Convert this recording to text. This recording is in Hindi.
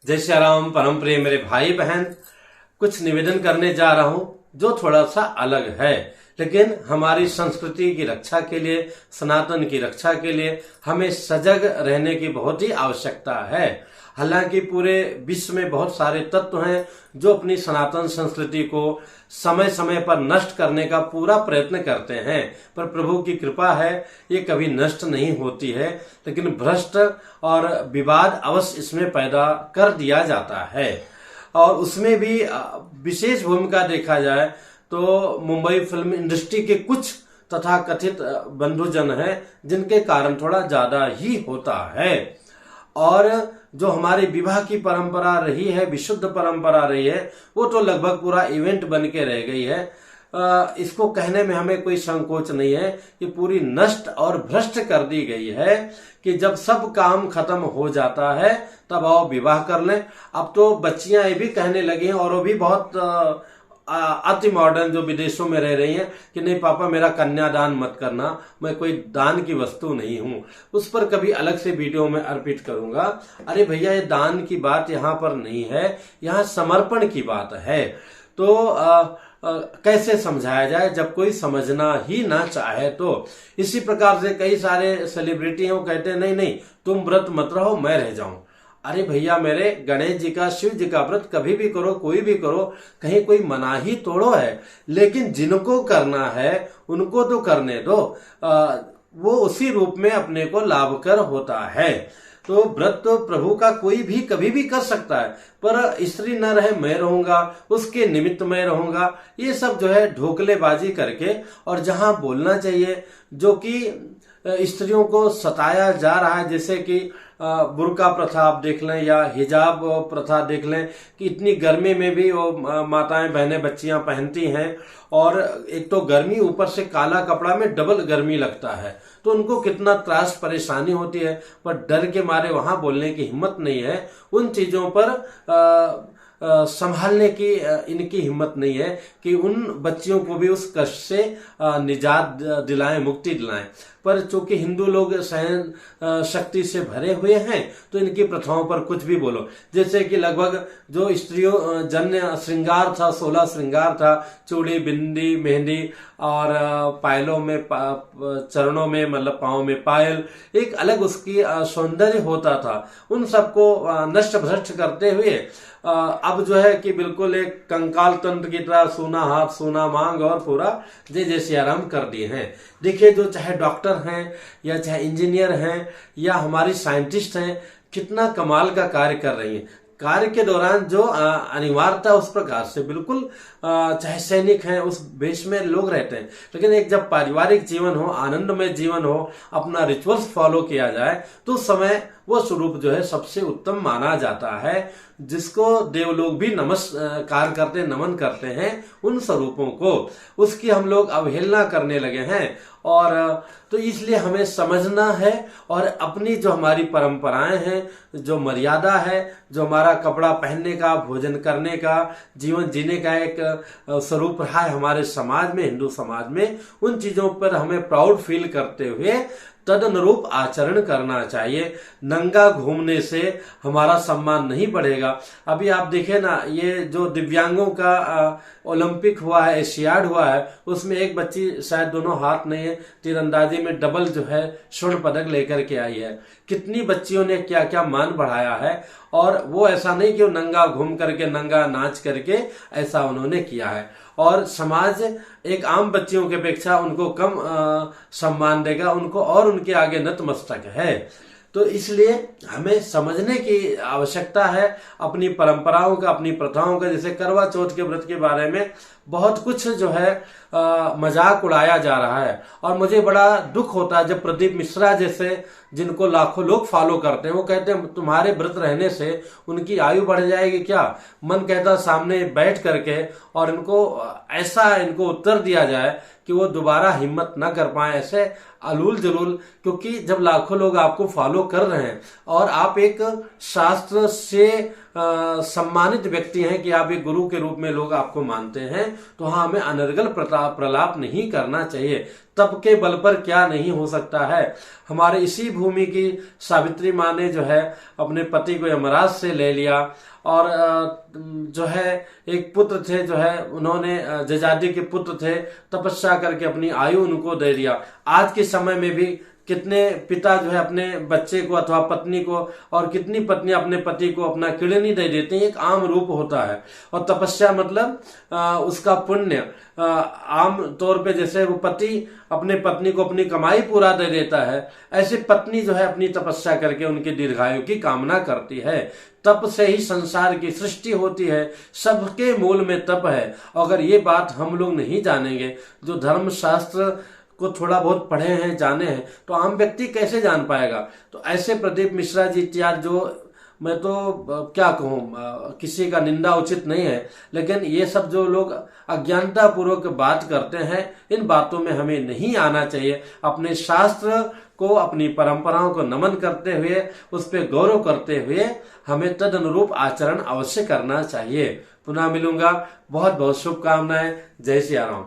जय श्री राम। परम प्रिय मेरे भाई बहन, कुछ निवेदन करने जा रहा हूं जो थोड़ा सा अलग है, लेकिन हमारी संस्कृति की रक्षा के लिए, सनातन की रक्षा के लिए हमें सजग रहने की बहुत ही आवश्यकता है। हालांकि पूरे विश्व में बहुत सारे तत्व हैं जो अपनी सनातन संस्कृति को समय समय पर नष्ट करने का पूरा प्रयत्न करते हैं, पर प्रभु की कृपा है ये कभी नष्ट नहीं होती है। लेकिन भ्रष्ट और विवाद अवश्य इसमें पैदा कर दिया जाता है, और उसमें भी विशेष भूमिका देखा जाए तो मुंबई फिल्म इंडस्ट्री के कुछ तथाकथित बंधुजन हैं जिनके कारण थोड़ा ज्यादा ही होता है। और जो हमारी विवाह की परंपरा रही है, विशुद्ध परंपरा रही है, वो तो लगभग पूरा इवेंट बन के रह गई है। इसको कहने में हमें कोई संकोच नहीं है कि पूरी नष्ट और भ्रष्ट कर दी गई है कि जब सब काम खत्म हो जाता है तब आओ विवाह कर लें। अब तो बच्चियां ये भी कहने लगी हैं, और वो भी बहुत अति मॉडर्न, जो विदेशों में रह रही हैं, कि नहीं पापा मेरा कन्यादान मत करना, मैं कोई दान की वस्तु नहीं हूं। उस पर कभी अलग से वीडियो में अर्पित करूंगा। अरे भैया, ये दान की बात यहाँ पर नहीं है, यहाँ समर्पण की बात है। तो कैसे समझाया जाए जब कोई समझना ही ना चाहे। तो इसी प्रकार से कई सारे सेलिब्रिटी हैं, वो कहते हैं नहीं नहीं तुम व्रत मत रहो, मैं रह जाऊं। अरे भैया, मेरे गणेश जी का, शिव जी का व्रत कभी भी करो, कोई भी करो, कहीं कोई मनाही तोड़ो है, लेकिन जिनको करना है उनको तो करने दो। वो उसी रूप में अपने को लाभकर होता है। तो व्रत तो प्रभु का कोई भी कभी भी कर सकता है, पर स्त्री न रहे मैं रहूंगा, उसके निमित्त मैं रहूंगा, ये सब जो है ढोकलेबाजी करके, और जहां बोलना चाहिए जो कि स्त्रियों को सताया जा रहा है, जैसे कि बुर्का प्रथा आप देख लें या हिजाब प्रथा देख लें, कि इतनी गर्मी में भी वो माताएं बहनें बच्चियां पहनती हैं, और एक तो गर्मी, ऊपर से काला कपड़ा में डबल गर्मी लगता है, तो उनको कितना त्रास परेशानी होती है, पर डर के मारे वहां बोलने की हिम्मत नहीं है। उन चीजों पर संभालने की इनकी हिम्मत नहीं है कि उन बच्चियों को भी उस कष्ट से निजात दिलाएं, मुक्ति दिलाएं। पर चूंकि हिंदू लोग सहन शक्ति से भरे हुए हैं, तो इनकी प्रथाओं पर कुछ भी बोलो। जैसे कि लगभग जो स्त्रियों जन्य श्रृंगार था, 16 श्रृंगार था, चूड़ी, बिंदी, मेहंदी, और पायलों में, चरणों में, मतलब पांव में पायल, एक अलग उसकी सौंदर्य होता था। उन सबको नष्ट भ्रष्ट करते हुए अब जो है कि बिल्कुल एक कंकाल तंत्र की तरह सोना हाथ, सोना मांग, और पूरा जय जय सिया राम कर दिए हैं। देखिए, जो चाहे डॉक्टर हैं या चाहे इंजीनियर हैं या हमारी साइंटिस्ट हैं, कितना कमाल का कार्य कर रही हैं। कार्य के दौरान जो अनिवार्यता, उस प्रकार से बिल्कुल, चाहे सैनिक हैं, उस भेष में लोग रहते हैं, लेकिन एक जब पारिवारिक जीवन हो, आनंदमय जीवन हो, अपना रिचुअल्स फॉलो किया जाए, तो उस समय वो स्वरूप जो है सबसे उत्तम माना जाता है, जिसको देवलोग भी नमस्कार करते, नमन करते हैं उन स्वरूपों को। उसकी हम लोग अवहेलना करने लगे हैं, और तो इसलिए हमें समझना है, और अपनी जो हमारी परंपराएं हैं, जो मर्यादा है, जो हमारा कपड़ा पहनने का, भोजन करने का, जीवन जीने का एक स्वरूप रहा है हमारे समाज में, हिंदू समाज में, उन चीजों पर हमें प्राउड फील करते हुए तद अनुरूप आचरण करना चाहिए। नंगा घूमने से हमारा सम्मान नहीं बढ़ेगा। अभी आप देखें ना, ये जो दिव्यांगों का ओलंपिक हुआ है, एशियाड हुआ है, उसमें एक बच्ची, शायद दोनों हाथ नहीं है, तीरंदाजी में डबल जो है स्वर्ण पदक लेकर के आई है। कितनी बच्चियों ने क्या क्या मान बढ़ाया है, और वो ऐसा नहीं कि वो नंगा घूम करके, नंगा नाच करके ऐसा उन्होंने किया है। और समाज एक आम बच्चियों की अपेक्षा उनको कम सम्मान देगा, उनको और उनके आगे नतमस्तक है। तो इसलिए हमें समझने की आवश्यकता है अपनी परंपराओं का, अपनी प्रथाओं का। जैसे करवा चौथ के व्रत के बारे में बहुत कुछ जो है मजाक उड़ाया जा रहा है, और मुझे बड़ा दुख होता है जब प्रदीप मिश्रा जैसे, जिनको लाखों लोग फॉलो करते हैं, वो कहते हैं तुम्हारे व्रत रहने से उनकी आयु बढ़ जाएगी क्या। मन कहता सामने बैठ करके और इनको ऐसा इनको उत्तर दिया जाए कि वो दोबारा हिम्मत ना कर पाए, ऐसे अलूल जलूल। क्योंकि जब लाखों लोग आपको फॉलो कर रहे हैं और आप एक शास्त्र से सम्मानित व्यक्ति हैं कि आप एक गुरु के रूप में लोग आपको मानते हैं, तो हाँ, हमें अनर्गल प्रलाप नहीं करना चाहिए। तप के बल पर क्या नहीं हो सकता है। हमारे इसी भूमि की सावित्री माँ ने जो है अपने पति को यमराज से ले लिया, और जो है एक पुत्र थे, जो है उन्होंने जजाति के पुत्र थे, तपस्या करके अपनी आयु उनको दे दिया। आज के समय में भी कितने पिता जो है अपने बच्चे को अथवा पत्नी को, और कितनी पत्नियां अपने पति को अपना किडनी दे देती हैं, एक आम रूप होता है। और तपस्या मतलब उसका पुण्य, आम तौर पे जैसे वो पति अपने पत्नी को अपनी कमाई पूरा दे देता है, ऐसे पत्नी जो है अपनी तपस्या करके उनकी दीर्घायु की कामना करती है। तप से ही संसार की सृष्टि होती है, सबके मूल में तप है। अगर ये बात हम लोग नहीं जानेंगे, जो धर्म शास्त्र को थोड़ा बहुत पढ़े हैं, जाने हैं, तो आम व्यक्ति कैसे जान पाएगा। तो ऐसे प्रदीप मिश्रा जी इत्यादि, जो मैं तो क्या कहूँ, किसी का निंदा उचित नहीं है, लेकिन ये सब जो लोग अज्ञानता पूर्वक बात करते हैं, इन बातों में हमें नहीं आना चाहिए। अपने शास्त्र को, अपनी परंपराओं को नमन करते हुए, उस पर गौरव करते हुए हमें तद अनुरूप आचरण अवश्य करना चाहिए। पुनः मिलूंगा, बहुत बहुत शुभकामनाएं। जय सिया राम।